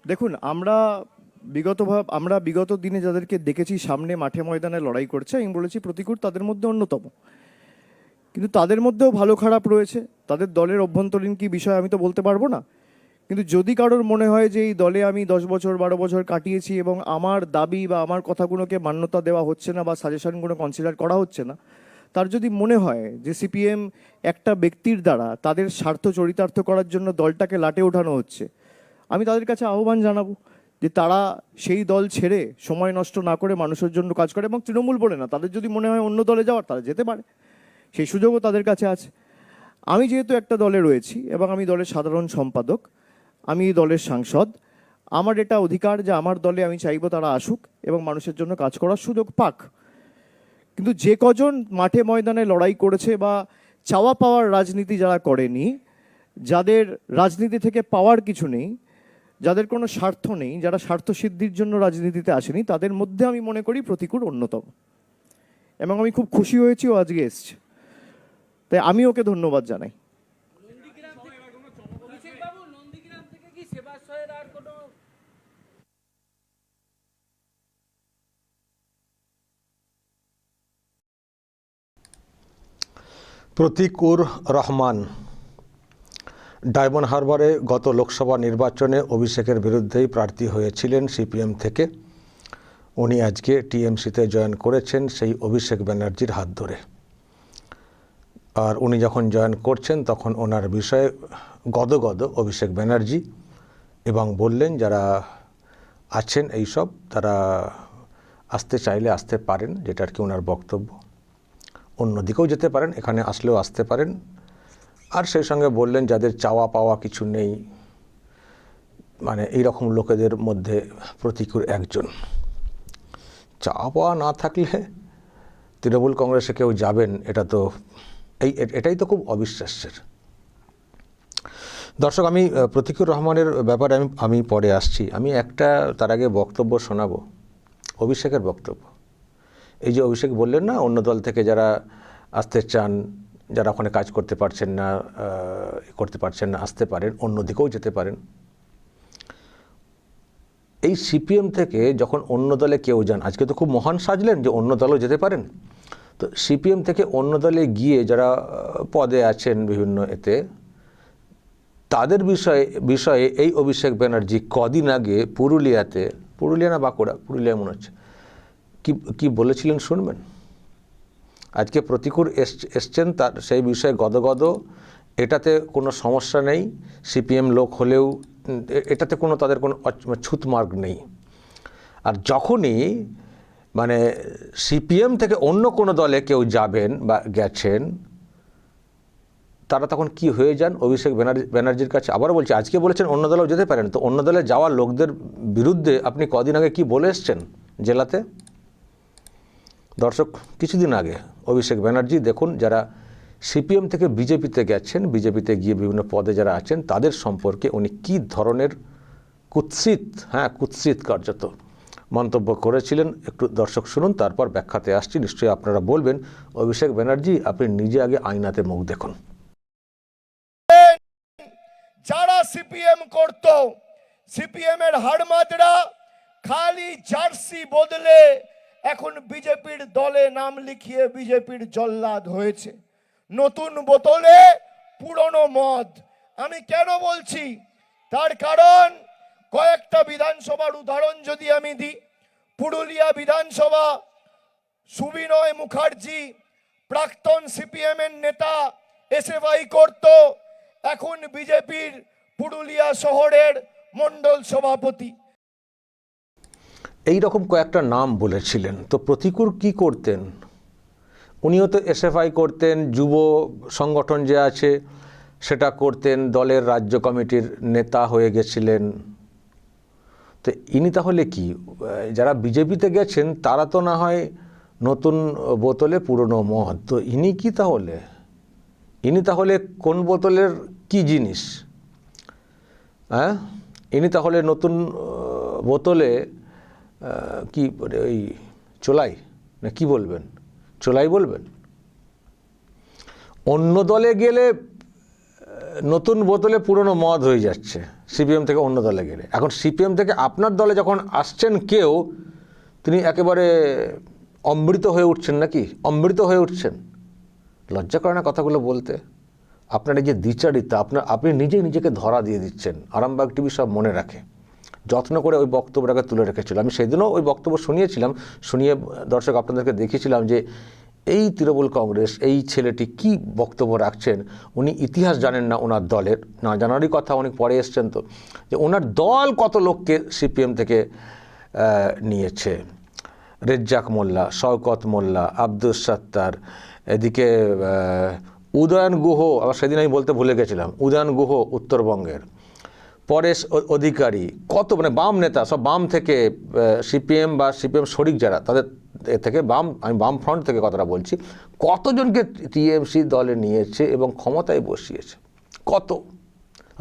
দেখুন, আমরা বিগত দিনে যাদেরকে দেখেছি সামনে মাঠে ময়দানে লড়াই করছে, আমি বলেছি প্রতিকূল তাদের মধ্যে অন্যতম। কিন্তু তাদের মধ্যেও ভালো খারাপ রয়েছে। তাদের দলের অভ্যন্তরীণ কি বিষয় আমি তো বলতে পারবো না। কিন্তু যদি কারোর মনে হয় যে এই দলে আমি 10 বছর 12 বছর কাটিয়েছি এবং আমার দাবি বা আমার কথাগুলোকে মান্যতা দেওয়া হচ্ছে না বা সাজেশনগুলো কনসিডার করা হচ্ছে না, তার যদি মনে হয় যে সিপিএম একটা ব্যক্তির দ্বারা তাদের স্বার্থ চরিতার্থ করার জন্য দলটাকে লাটে ওঠানো হচ্ছে, আমি তাদের কাছে আহ্বান জানাবো যে তারা সেই দল ছেড়ে সময় নষ্ট না করে মানুষের জন্য কাজ করে। এবং তৃণমূল বলে না, তাদের যদি মনে হয় অন্য দলে যাওয়ার, তারা যেতে পারে, সেই সুযোগও তাদের কাছে আছে। আমি যেহেতু একটা দলে রয়েছি এবং আমি দলের সাধারণ সম্পাদক, আমি এই দলের সাংসদ, আমার এটা অধিকার যে আমার দলে আমি চাইবো তারা আসুক এবং মানুষের জন্য কাজ করার সুযোগ পাক। কিন্তু যে কজন মাঠে ময়দানে লড়াই করেছে বা চাওয়া পাওয়ার রাজনীতি যারা করেনি, যাদের রাজনীতি থেকে পাওয়ার কিছু নেই, যাদের কোনো স্বার্থ নেই, যারা স্বার্থ সিদ্ধির জন্য রাজনীতিতে আসেনি, তাদের মধ্যে আমি মনে করি প্রতিকূল অন্যতম। এবং আমি খুব খুশি হয়েছি ও আজকে এসছে, তাই আমি ওকে ধন্যবাদ জানাই। প্রতীকুর রহমান ডায়মন্ড হারবারে গত লোকসভা নির্বাচনে অভিষেকের বিরুদ্ধেই প্রার্থী হয়েছিলেন সিপিএম থেকে। উনি আজকে টিএমসিতে জয়েন করেছেন সেই অভিষেক ব্যানার্জির হাত ধরে। আর উনি যখন জয়েন করছেন তখন ওনার বিষয়ে গদগদ অভিষেক ব্যানার্জি, এবং বললেন যারা আছেন এইসব তারা আসতে চাইলে আসতে পারেন, যেটা আর কি ওনার বক্তব্য। অন্যদিকেও যেতে পারেন, এখানে আসলেও আসতে পারেন। আর সেই সঙ্গে বললেন যাদের চাওয়া পাওয়া কিছু নেই, মানে এইরকম লোকেদের মধ্যে প্রতীকুর একজন। চাওয়া পাওয়া না থাকলে তৃণমূল কংগ্রেসে কেউ যাবেন, এটাই তো খুব অবিশ্বাস্যের। দর্শক, আমি প্রতীকুর রহমানের ব্যাপারে আমি পরে আসছি। আমি তার আগে বক্তব্য শোনাবো, অভিষেকের বক্তব্য। এই যে অভিষেক বললেন না, অন্য দল থেকে যারা আসতে চান, যারা ওখানে কাজ করতে পারছেন না আসতে পারেন, অন্যদিকেও যেতে পারেন। এই সিপিএম থেকে যখন অন্য দলে কেউ যান, আজকে তো খুব মহান সাজলেন যে অন্য দলেও যেতে পারেন, তো সিপিএম থেকে অন্য দলে গিয়ে যারা পদে আছেন বিভিন্ন তাদের বিষয়ে এই অভিষেক ব্যানার্জি কদিন আগে পুরুলিয়া না বাঁকুড়া, পুরুলিয়া মনে হচ্ছে, কি বলেছিলেন শুনবেন। আজকে প্রতিকূল এসছেন, তার সেই বিষয়ে গদগদ। এটাতে কোনো সমস্যা নেই, সিপিএম লোক হলেও এটাতে তাদের কোনো ছুতমার্গ নেই। আর যখনই মানে সিপিএম থেকে অন্য কোনো দলে কেউ যাবেন বা গেছেন, তারা তখন কি হয়ে যান অভিষেক ব্যানার্জির কাছে। আবার বলছি, আজকে বলেছেন অন্য দলেও যেতে পারেন, তো অন্য দলে যাওয়া লোকদের বিরুদ্ধে আপনি কদিন আগে কি বলে এসছেন জেলাতে। দর্শক, কিছুদিন আগে অভিষেক ব্যানার্জি দেখুন, যারা সিপিএম থেকে বিজেপিতে গেছেন, বিজেপিতে গিয়ে বিভিন্ন পদে যারা আছেন, তাদের সম্পর্কে উনি কী ধরনের কুৎসিত কার্যত মন্তব্য করেছিলেন। একটু দর্শক শুনুন, তারপর ব্যাখ্যাতে আসছি। নিশ্চয়ই আপনারা বলবেন, অভিষেক ব্যানার্জি আপনি নিজে আগে আয়নাতে মুখ দেখুন। যারা সিপিএম করত, সিপিএম এর হাড়মাদরা খালি জার্সি বদলে এখন বিজেপির দলে নাম লিখিয়ে বিজেপির জল্লাদ হয়েছে। নতুন বোতলে পুরনো মদ। আমি কেন বলছি, তার কারণ কয়েকটা বিধানসভার উদাহরণ যদি আমি দিই। পুরুলিয়া বিধানসভা, সুবিনয় মুখার্জি প্রাক্তন সিপিএম এর নেতা, এসএফআই করত, এখন বিজেপির পুরুলিয়া শহরের মণ্ডল সভাপতি। এই রকম কয়েকটা নাম বলেছিলেন। তো প্রতিকূল কি করতেন? উনিও তো এসএফআই করতেন, যুব সংগঠন যে আছে সেটা করতেন, দলের রাজ্য কমিটির নেতা হয়ে গেছিলেন। তো ইনি তাহলে কি, যারা বিজেপিতে গেছেন তারা তো না হয় নতুন বোতলে পুরনো মদ, তো ইনি কি তাহলে? ইনি তাহলে কোন বোতলের কি জিনিস? ইনি তাহলে নতুন বোতলে কি ওই চোলাই না কি বলবেন, চোলাই বলবেন? অন্য দলে গেলে নতুন বোতলে পুরনো মদ হয়ে যাচ্ছে সিপিএম থেকে অন্য দলে গেলে। এখন সিপিএম থেকে আপনার দলে যখন আসছেন কেউ, তিনি একেবারে অমৃত হয়ে উঠছেন নাকি? অমৃত হয়ে উঠছেন। লজ্জা করে না কথাগুলো বলতে? আপনার এই যে দ্বিচারিতা, আপনি নিজেই নিজেকে ধরা দিয়ে দিচ্ছেন। আরামবাগ টিভি সব মনে রাখে, যত্ন করে ওই বক্তব্যটাকে তুলে রেখেছিল। আমি সেদিনও ওই বক্তব্য শুনিয়েছিলাম, শুনিয়ে দর্শক আপনাদেরকে দেখিয়েছিলাম যে এই তৃণমূল কংগ্রেস, এই ছেলেটি কি বক্তব্য রাখছেন। উনি ইতিহাস জানেন না ওনার দলের, না জানারই কথা, অনেক পরে এসছেন তো, যে ওনার দল কত লোককে সিপিএম থেকে নিয়েছে। রেজ্জাক মোল্লা, শওকত মোল্লা, আব্দুস সাত্তার, এদিকে উদয়ন গুহ, আবার সেদিন আমি বলতে ভুলে গেছিলাম, উদয়ন গুহ উত্তরবঙ্গের, পরেশ অধিকারী, কত মানে বাম নেতা, সব বাম থেকে সিপিএম বা সিপিএম শরিক যারা, তাদের থেকে আমি বাম ফ্রন্ট থেকে কথাটা বলছি, কতজনকে টিএমসি দলে নিয়েছে এবং ক্ষমতায় বসিয়েছে। কত,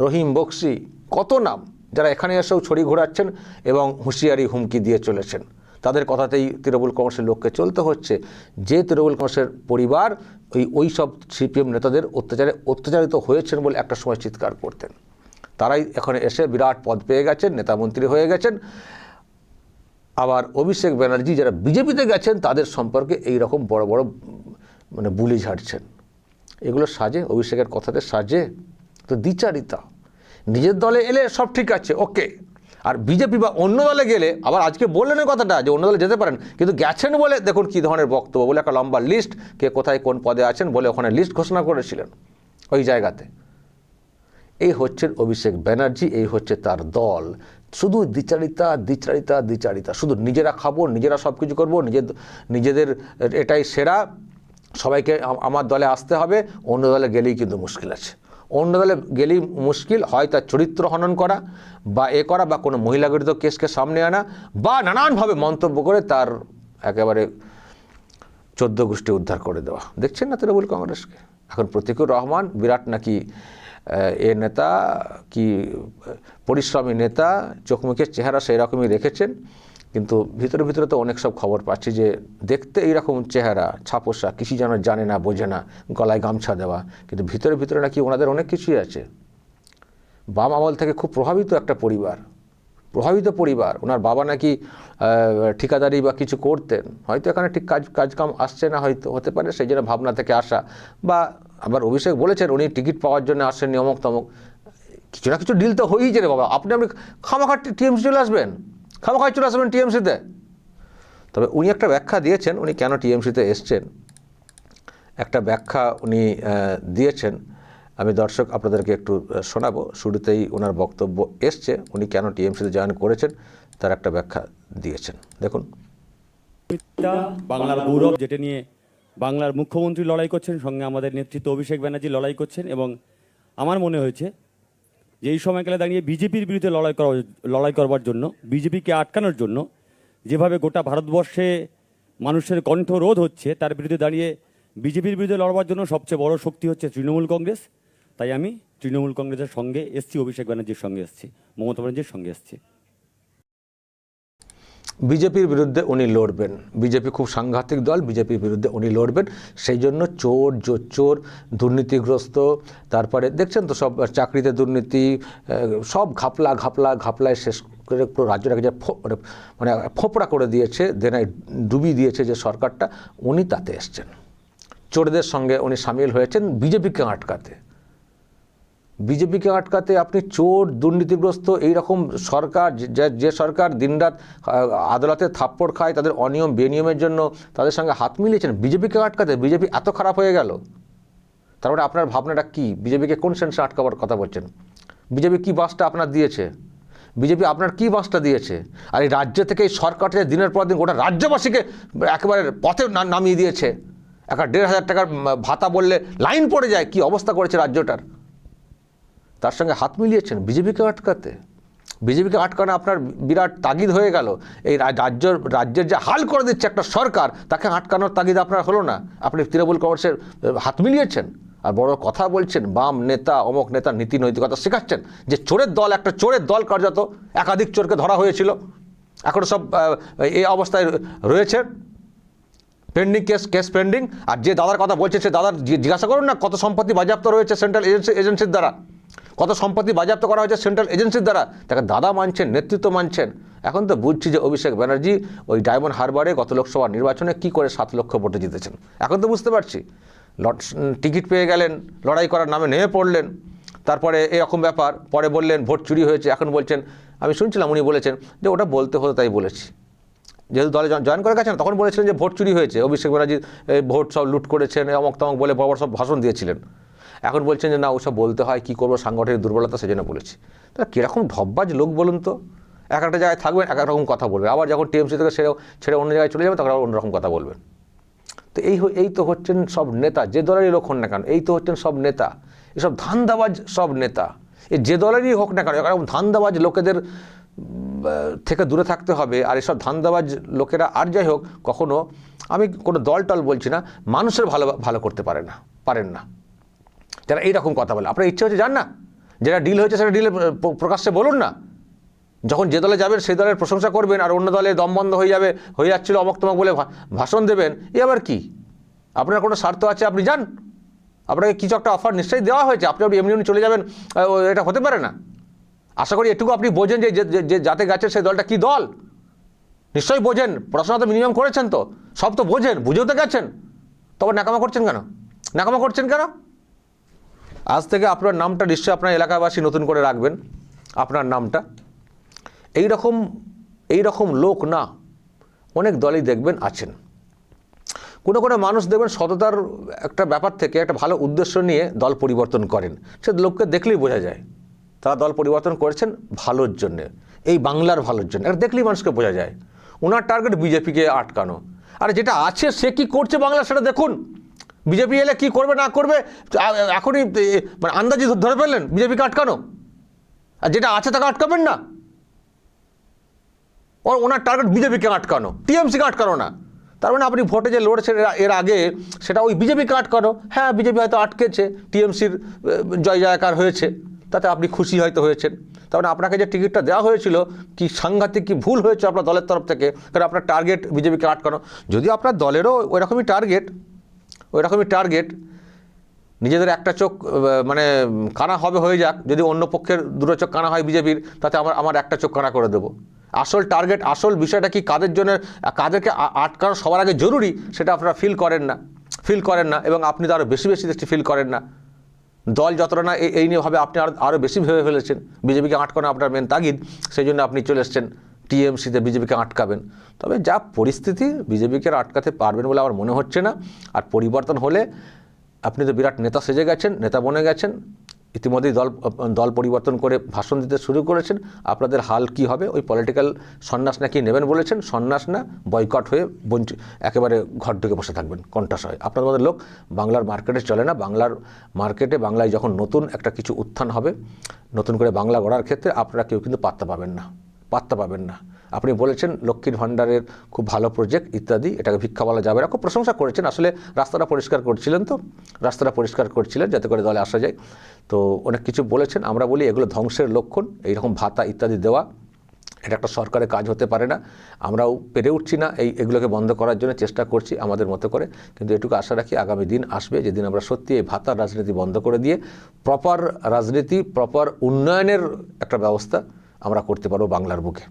রহিম বক্সি, কত নাম, যারা এখানে এসেও ছড়ি ঘোরাচ্ছেন এবং হুঁশিয়ারি হুমকি দিয়ে চলেছেন। তাদের কথাতেই তৃণমূল কংগ্রেসের লোককে চলতে হচ্ছে। যে তৃণমূল কংগ্রেসের পরিবার ওই সব সিপিএম নেতাদের অত্যাচারিত হয়েছেন বলে একটা সময় চিৎকার করতেন, তারাই এখন এসে বিরাট পদ পেয়ে গেছেন, নেতামন্ত্রী হয়ে গেছেন। আবার অভিষেক ব্যানার্জি যারা বিজেপিতে গেছেন, তাদের সম্পর্কে এই রকম বড় বড় মানে বুলি ঝাড়ছেন। এগুলো সাজে? অভিষেকের কথাতে সাজে? তো দ্বিচারিতা। নিজের দলে এলে সব ঠিক আছে, ওকে, আর বিজেপি বা অন্য দলে গেলে, আবার আজকে বললেন কথাটা যে অন্য দলে যেতে পারেন, কিন্তু গেছেন বলে দেখুন কী ধরনের বক্তব্য, বলে একটা লম্বা লিস্ট, কে কোথায় কোন পদে আছেন বলে ওখানে লিস্ট ঘোষণা করেছিলেন ওই জায়গাতে। এই হচ্ছেন অভিষেক ব্যানার্জি, এই হচ্ছে তার দল। শুধু দ্বিচারিতা, দ্বিচারিতা, দ্বিচারিতা, শুধু নিজেরা খাবো, নিজেরা সব কিছু করবো, নিজেদের এটাই সেরা, সবাইকে আমার দলে আসতে হবে, অন্য দলে গেলেই কিন্তু মুশকিল আছে। অন্য দলে গেলেই মুশকিল, হয় তার চরিত্র হনন করা বা করা, বা কোনো মহিলাগঠিত কেসকে সামনে আনা, বা নানানভাবে মন্তব্য করে তার একেবারে 14 গোষ্ঠী উদ্ধার করে দেওয়া। দেখছেন না তৃণমূল কংগ্রেসকে এখন? প্রতীকুর রহমান বিরাট নাকি এ নেতা, কি পরিশ্রমী নেতা, চোখমুখের চেহারা সেই রকমই রেখেছেন, কিন্তু ভিতরে ভিতরে তো অনেক সব খবর পাচ্ছি যে দেখতে এইরকম চেহারা, ছাপোষা, কিছু যেন জানে না, বোঝে না, গলায় গামছা দেওয়া, কিন্তু ভিতরে ভিতরে নাকি ওনাদের অনেক কিছুই আছে। বাম আমল থেকে খুব প্রভাবিত একটা পরিবার, প্রভাবিত পরিবার। ওনার বাবা নাকি ঠিকাদারি বা কিছু করতেন, হয়তো এখানে ঠিক কাজকাম আসছে না, হয়তো হতে পারে সেই জন্য ভাবনা থেকে আসা। বা আবার অভিষেক বলেছেন উনি টিকিট পাওয়ার জন্য আসেননি, অমুক তমুক, কিছু না কিছু ডিল তো হয়েইছে রে বাবা। আপনি খামাখা টিএমসি চলে আসবেন, খামাখায় চলে আসবেন টিএমসিতে। তবে উনি একটা ব্যাখ্যা দিয়েছেন, উনি কেন টিএমসিতে এসছেন, একটা ব্যাখ্যা উনি দিয়েছেন। আমি দর্শক আপনাদেরকে একটু শোনাবো। শুরুতেই ওনার বক্তব্য এসছে, উনি কেন টিএমসিতে জয়েন করেছেন তার একটা ব্যাখ্যা দিয়েছেন, দেখুন। বাংলার গৌরব, যেটা নিয়ে বাংলার মুখ্যমন্ত্রী লড়াই করছেন, সঙ্গে আমাদের নেতৃত্ব অভিষেক ব্যানার্জি লড়াই করছেন, এবং আমার মনে হয়েছে যে এই সময়কালে দাঁড়িয়ে বিজেপির বিরুদ্ধে লড়াই করবার জন্য, বিজেপিকে আটকানোর জন্য, যেভাবে গোটা ভারতবর্ষে মানুষের কণ্ঠরোধ হচ্ছে, তার বিরুদ্ধে দাঁড়িয়ে বিজেপির বিরুদ্ধে লড়বার জন্য সবচেয়ে বড় শক্তি হচ্ছে তৃণমূল কংগ্রেস। তাই আমি তৃণমূল কংগ্রেসের সঙ্গে এসছি, অভিষেক ব্যানার্জির সঙ্গে এসছি, মমতা ব্যানার্জির সঙ্গে এসছি। বিজেপির বিরুদ্ধে উনি লড়বেন, বিজেপি খুব সাংঘাতিক দল, বিজেপির বিরুদ্ধে উনি লড়বেন। সেই জন্য চোর, জোচ্চোর, দুর্নীতিগ্রস্ত, তারপরে দেখছেন তো সব চাকরিতে দুর্নীতি, সব ঘাপলায় শেষ করে পুরো রাজ্যটাকে যে মানে ফোপড়া করে দিয়েছে, দেনায় ডুবিয়ে দিয়েছে যে সরকারটা, উনি তাতে এসছেন। চোরদের সঙ্গে উনি সামিল হয়েছেন বিজেপিকে আটকাতে। বিজেপিকে আটকাতে আপনি চোর, দুর্নীতিগ্রস্ত এইরকম সরকার, যে সরকার দিনরাত আদালতে থাপ্পড় খায়, তাদের অনিয়ম বেনিয়মের জন্য তাদের সঙ্গে হাত মিলিয়েছেন, বিজেপিকে আটকাতে বিজেপি এত খারাপ হয়ে গেল। তারপরে আপনার ভাবনাটা কি? বিজেপিকে কোন সেন্সে আটকাবার কথা বলছেন? বিজেপি কি বাসটা আপনার দিয়েছে? বিজেপি আপনার কি বাসটা দিয়েছে? আর এই রাজ্য থেকে এই সরকারটা দিনের পর দিন গোটা রাজ্যবাসীকে একেবারে পথে নামিয়ে দিয়েছে। একটা 1,500 টাকার ভাতা বললে লাইন পড়ে যায়, কি অবস্থা করেছে রাজ্যটার। তার সঙ্গে হাত মিলিয়েছেন বিজেপিকে আটকাতে। বিজেপিকে আটকানো আপনার বিরাট তাগিদ হয়ে গেল। এই রাজ্যের যে হাল করে দিচ্ছে একটা সরকার, তাকে আটকানোর তাগিদ আপনার হলো না। আপনি তৃণমূল কংগ্রেসের হাত মিলিয়েছেন আর বড় কথা বলছেন, বাম নেতা, অমুক নেতা নীতি নৈতিকতা শেখাচ্ছেন, যে চোরের দল, একটা চোরের দল কার্যত, একাধিক চোরকে ধরা হয়েছিল, এখন সব এই অবস্থায় রয়েছে। Pending case pending. আর যে দাদার কথা বলছে সে দাদার জিজ্ঞাসা করুন না কত সম্পত্তি বাজেয়াপ্ত রয়েছে সেন্ট্রাল এজেন্সির দ্বারা, কত সম্পত্তি বাজেয়াপ্ত করা হয়েছে সেন্ট্রাল এজেন্সির দ্বারা। তাকে দাদা মানছেন, নেতৃত্ব মানছেন। এখন তো বুঝছি যে অভিষেক ব্যানার্জি ওই ডায়মন্ড হারবারে গত লোকসভা নির্বাচনে কি করে 7 লক্ষ ভোটে জিতেছেন, এখন তো বুঝতে পারছি। টিকিট পেয়ে গেলেন, লড়াই করার নামে নেমে পড়লেন, তারপরে এরকম ব্যাপার, পরে বললেন ভোট চুরি হয়েছে, এখন বলছেন, আমি শুনছিলাম উনি বলেছেন যে ওটা বলতে হতো তাই বলেছি। যেহেতু দলে জয়েন করে গেছেন তখন বলেছিলেন যে ভোট চুরি হয়েছে, অভিষেক ব্যানার্জি ভোট সব লুট করেছেন, অমক তমক বলে বড় সব ভাষণ দিয়েছিলেন। এখন বলছেন যে না ওসব বলতে হয়, কী করবো, সাংগঠনিক দুর্বলতা সেজন্য বলেছি। তা কীরকম ঢপবাজ লোক বলুন তো, এক একটা জায়গায় থাকবেন এক এক রকম কথা বলবেন, আবার যখন টিএমসি থেকে ছেড়ে অন্য জায়গায় চলে যাবেন তখন আবার অন্যরকম কথা বলবেন। তো এই তো হচ্ছেন সব নেতা, যে দলেরই লোক হন না কেন, এই তো হচ্ছেন সব নেতা, এসব ধান্দাবাজ সব নেতা। এই যে দলেরই হোক না কেন, এরকম ধান্দাবাজ লোকেদের থেকে দূরে থাকতে হবে। আর এসব ধান্দাবাজ লোকেরা আর যাই হোক কখনো, আমি কোনো দল টল বলছি না, মানুষের ভালো করতে পারেন না যারা এইরকম কথা বলে। আপনার ইচ্ছে হচ্ছে যান না, যেটা ডিল হয়েছে সেটা ডিলে প্রকাশ্যে বলুন না। যখন যে দলে যাবেন সেই দলের প্রশংসা করবেন, আর অন্য দলে দম বন্ধ হয়ে যাচ্ছিল অমক তমক বলে ভাষণ দেবেন, এ আবার কি? আপনার কোনো স্বার্থ আছে, আপনি যান, আপনাকে কিছু একটা অফার নিশ্চয়ই দেওয়া হয়েছে, আপনি এমনি চলে যাবেন, এটা হতে পারে না। আশা করি এটুকু আপনি বোঝেন যে যাতে গেছেন সেই দলটা কী দল, নিশ্চয়ই বোঝেন, পড়াশোনা তো মিনিমাম করেছেন, তো সব তো বোঝেন, বুঝেও তো গেছেন, তবে নাকামা করছেন কেন? আজ থেকে আপনার নামটা নিশ্চয়ই আপনার এলাকাবাসী নতুন করে রাখবেন, আপনার নামটা। এই রকম লোক না অনেক দলই দেখবেন আছেন। কোনো মানুষ দেখবেন সততার একটা ব্যাপার থেকে একটা ভালো উদ্দেশ্য নিয়ে দল পরিবর্তন করেন, সে লোককে দেখলেই বোঝা যায় তারা দল পরিবর্তন করেছেন ভালোর জন্যে, এই বাংলার ভালোর জন্য, এটা দেখলেই মানুষকে বোঝা যায়। ওনার টার্গেট বিজেপিকে আটকানো। আর যেটা আছে সে কি করছে বাংলা সেটা দেখুন, বিজেপি এলে কি করবে না করবে এখনই মানে আন্দাজি ধরে ফেললেন বিজেপিকে আটকানো, আর যেটা আছে তাকে আটকাবেন না। ওনার টার্গেট বিজেপিকে আটকানো, টিএমসিকে আটকানো না। তার মানে আপনি ভোটে যে লড়ছেন এর আগে সেটা ওই বিজেপিকে আটকানো। হ্যাঁ, বিজেপি হয়তো আটকেছে, টিএমসির জয় জয়কার হয়েছে, তাতে আপনি খুশি হয়তো হয়েছেন। তার মানে আপনাকে যে টিকিটটা দেওয়া হয়েছিল কি সাংঘাতিক কি ভুল হয়েছে আপনার দলের তরফ থেকে, কারণ আপনার টার্গেট বিজেপিকে আটকানো। যদিও আপনার দলেরও ওই রকমই টার্গেট, নিজেদের একটা চোখ মানে কানা হয়ে যাক, যদি অন্য পক্ষের দুটো চোখ কানা হয় বিজেপির, তাতে আমার একটা চোখ কানা করে দেবো। আসল টার্গেট, আসল বিষয়টা কি, কাদেরকে আটকানো সবার আগে জরুরি, সেটা আপনারা ফিল করেন না এবং আপনি তো আরও বেশি ফিল করেন না। দল যতটা না এই নিয়ে ভাবে, আপনি আরও বেশি ভেবে ফেলেছেন বিজেপিকে আটকানো আপনার মেন তাগিদ, সেই জন্য আপনি চলে এসছেন টিএমসিতে বিজেপিকে আটকাবেন। তবে যা পরিস্থিতি, বিজেপিকে আটকাতে পারবেন বলে আমার মনে হচ্ছে না। আর পরিবর্তন হলে, আপনি তো বিরাট নেতা সেজে গেছেন, নেতা বনে গেছেন, ইতিমধ্যেই দল পরিবর্তন করে ভাষণ দিতে শুরু করেছেন। আপনাদের হাল কি হবে? ওই পলিটিক্যাল সন্ন্যাস নাকি নেবেন বলেছেন, সন্ন্যাস না, বয়কট হয়ে একেবারে ঘর ঢুকে বসে থাকবেন কণ্ঠাস হয়। আপনাদের মধ্যে লোক বাংলার মার্কেটে চলে না। বাংলায় যখন নতুন একটা কিছু উত্থান হবে, নতুন করে বাংলা গড়ার ক্ষেত্রে আপনারা কেউ কিন্তু পাত্তা পাবেন না। আপনি বলেছেন লক্ষ্মীর ভাণ্ডারের খুব ভালো প্রজেক্ট ইত্যাদি, এটাকে ভিক্ষা বলা যাবে না, খুব প্রশংসা করেছেন। আসলে রাস্তাটা পরিষ্কার করছিলেন যাতে করে দলে আসা যায়। তো অনেক কিছু বলেছেন, আমরা বলি এগুলো ধ্বংসের লক্ষণ। এইরকম ভাতা ইত্যাদি দেওয়া এটা একটা সরকারের কাজ হতে পারে না। আমরাও পেরে উঠছি না এগুলোকে বন্ধ করার জন্য, চেষ্টা করছি আমাদের মতো করে। কিন্তু এটুকু আশা রাখি আগামী দিন আসবে যেদিন আমরা সত্যি এই ভাতার রাজনীতি বন্ধ করে দিয়ে প্রপার রাজনীতি, প্রপার উন্নয়নের একটা ব্যবস্থা আমরা করতে পারবো বাংলার বুকে।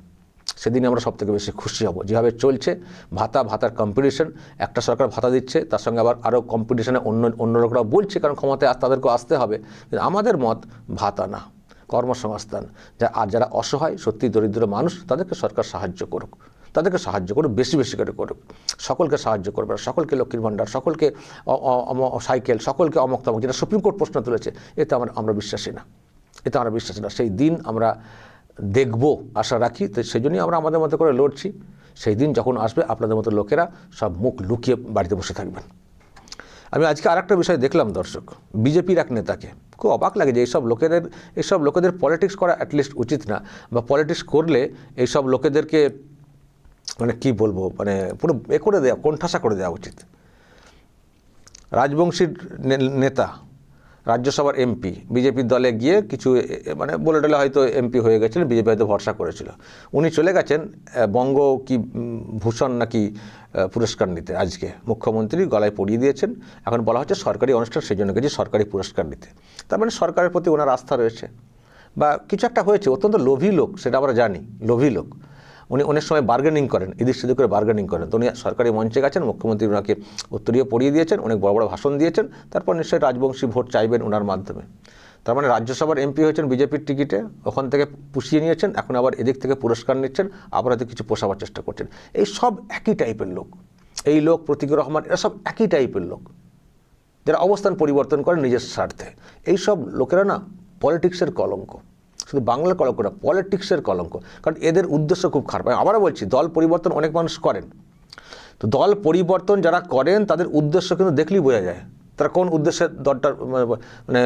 সেদিন আমরা সবথেকে বেশি খুশি হব। যেভাবে চলছে ভাতার কম্পিটিশন, একটা সরকার ভাতা দিচ্ছে, তার সঙ্গে আবার আরও কম্পিটিশনে অন্য লোকরা বলছে, কারণ ক্ষমতায় তাদেরকেও আসতে হবে। কিন্তু আমাদের মত ভাতা না, কর্মসংস্থান। যারা অসহায়, সত্যি দরিদ্র মানুষ, তাদেরকে সরকার সাহায্য করুক, বেশি করে করুক, সকলকে সাহায্য করবে, সকলকে লক্ষ্মীর ভাণ্ডার, সকলকে সাইকেল, সকলকে অমক তমক, যেটা সুপ্রিম কোর্ট প্রশ্ন তুলেছে, এতে আমরা বিশ্বাসী না। সেই দিন আমরা দেখব আশা রাখি। তো সেই জন্যই আমরা আমাদের মতো করে লড়ছি। সেই দিন যখন আসবে, আপনাদের মতো লোকেরা সব মুখ লুকিয়ে বাড়িতে বসে থাকবেন। আমি আজকে আরেকটা বিষয় দেখলাম দর্শক, বিজেপির এক নেতাকে, খুব অবাক লাগে যে এইসব লোকেদের পলিটিক্স করা অ্যাটলিস্ট উচিত না, বা পলিটিক্স করলে এইসব লোকেদেরকে মানে কি বলবো, মানে পুরো করে দেওয়া, কোণঠাসা করে দেওয়া উচিত। রাজবংশীর নেতা, রাজ্যসভার এমপি বিজেপির দলে গিয়ে কিছু মানে বলে টলে হয়তো এমপি হয়ে গেছিলেন, বিজেপি হয়তো ভরসা করেছিল, উনি চলে গেছেন বঙ্গ কি ভূষণ নাকি পুরস্কার নিতে। আজকে মুখ্যমন্ত্রী গলায় পরিয়ে দিয়েছেন, এখন বলা হচ্ছে সরকারি অনুষ্ঠান, সেই জন্য গেছি সরকারি পুরস্কার নিতে। তার মানে সরকারের প্রতি ওনার আস্থা রয়েছে বা কিছু একটা হয়েছে। অত্যন্ত লোভী লোক, সেটা আমরা জানি, লোভী লোক। উনি অনেক সময় বার্গেনিং করেন, এদিক সেদিক করে বার্গেনিং করেন। তো উনি সরকারি মঞ্চে গেছেন, মুখ্যমন্ত্রী ওনাকে উত্তরীয় পড়িয়ে দিয়েছেন, অনেক বড় বড় ভাষণ দিয়েছেন, তারপর নিশ্চয়ই রাজবংশী ভোট চাইবেন ওনার মাধ্যমে। তার মানে রাজ্যসভার এমপি হয়েছেন বিজেপির টিকিটে, ওখান থেকে পুষিয়ে নিয়েছেন, এখন আবার এদিক থেকে পুরস্কার নিচ্ছেন, আবার হয়তো কিছু পোষাবার চেষ্টা করছেন। এই সব একই টাইপের লোক, এই লোক প্রতীক রহমান, এরা সব একই টাইপের লোক যারা অবস্থান পরিবর্তন করে নিজের স্বার্থে। এই সব লোকেরা না পলিটিক্সের কলঙ্ক, শুধু বাংলার কলঙ্ক না, পলিটিক্সের কলঙ্ক। কারণ এদের উদ্দেশ্য খুব খারাপ। আমি আবারও বলছি, দল পরিবর্তন অনেক মানুষ করেন, তো দল পরিবর্তন যারা করেন তাদের উদ্দেশ্য কিন্তু দেখলেই বোঝা যায় তারা কোন উদ্দেশ্যে দলটার মানে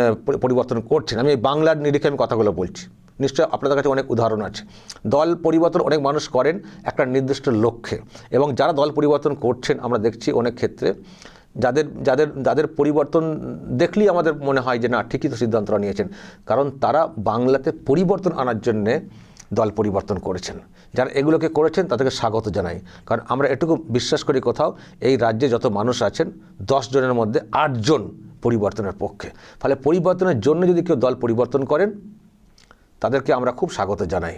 পরিবর্তন করছেন। আমি এই বাংলার নিরিখে আমি কথাগুলো বলছি, নিশ্চয় আপনাদের কাছে অনেক উদাহরণ আছে। দল পরিবর্তন অনেক মানুষ করেন একটা নির্দিষ্ট লক্ষ্যে, এবং যারা দল পরিবর্তন করছেন আমরা দেখছি অনেক ক্ষেত্রে যাদের যাদের যাদের পরিবর্তন দেখলেই আমাদের মনে হয় যে না, ঠিকই তো সিদ্ধান্তটা নিয়েছেন, কারণ তারা বাংলাতে পরিবর্তন আনার জন্যে দল পরিবর্তন করেছেন। যারা এগুলোকে করেছেন তাদেরকে স্বাগত জানাই, কারণ আমরা এটুকু বিশ্বাস করি কোথাও এই রাজ্যে যত মানুষ আছেন 10 জনের মধ্যে 8 জন পরিবর্তনের পক্ষে। ফলে পরিবর্তনের জন্য যদি কেউ দল পরিবর্তন করেন তাদেরকে আমরা খুব স্বাগত জানাই।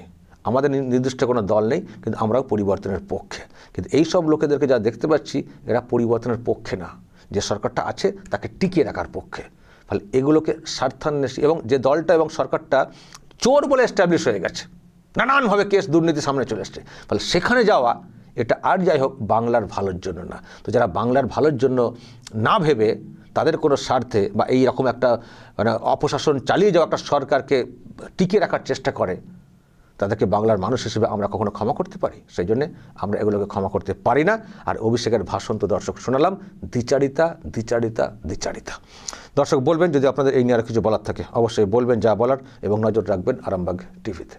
আমাদের নির্দিষ্ট কোনো দল নেই, কিন্তু আমরাও পরিবর্তনের পক্ষে। কিন্তু এই সব লোকেদেরকে যা দেখতে পাচ্ছি এরা পরিবর্তনের পক্ষে না, যে সরকারটা আছে তাকে টিকিয়ে রাখার পক্ষে। ফলে এগুলোকে স্বার্থান্বেষী, এবং যে দলটা এবং সরকারটা চোর বলে এস্টাবলিশ হয়ে গেছে, নানানভাবে কেস দুর্নীতি সামনে চলে এসছে, ফলে সেখানে যাওয়া এটা আর যাই হোক বাংলার ভালোর জন্য না। তো যারা বাংলার ভালোর জন্য না ভেবে তাদের কোনো স্বার্থে বা এই রকম একটা মানে অপশাসন চালিয়ে যাওয়া একটা সরকারকে টিকিয়ে রাখার চেষ্টা করে, তাদেরকে বাংলার মানুষ হিসেবে আমরা কখনো ক্ষমা করতে পারি? সেই জন্যে আমরা এগুলোকে ক্ষমা করতে পারি না। আর অভিষেকের ভাষণ তো দর্শক শোনালাম, দ্বিচারিতা দ্বিচারিতা দ্বিচারিতা। দর্শক বলবেন যদি আপনাদের এই নিয়ে আর কিছু বলার থাকে, অবশ্যই বলবেন যা বলার, এবং নজর রাখবেন আরামবাগ টিভিতে।